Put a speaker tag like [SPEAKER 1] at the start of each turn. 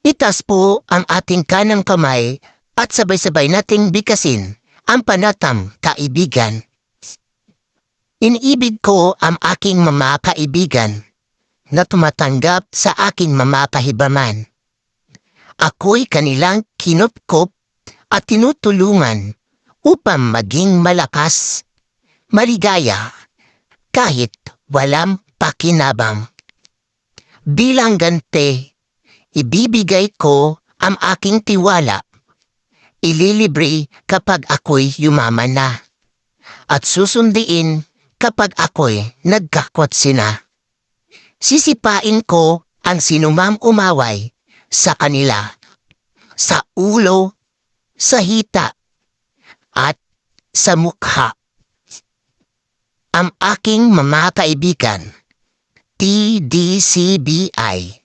[SPEAKER 1] Itaas po ang ating kanang kamay at sabay-sabay nating bigkasin ang panatang kaibigan. Iniibig ko ang aking mga kaibigan na tumatanggap sa aking mga kahibaman. Ako'y kanilang kinupkop at tinutulungan upang maging malakas, maligaya, kahit walang pakinabang. Bilang ganti, ibibigay ko ang aking tiwala. Ililibre kapag ako'y yumaman na. At susundiin kapag ako'y nagkakwatsi na. Sisipain ko ang sinumang umaway sa kanila, sa ulo, sa hita, at sa mukha. Ang aking mga kaibigan, TDCBI.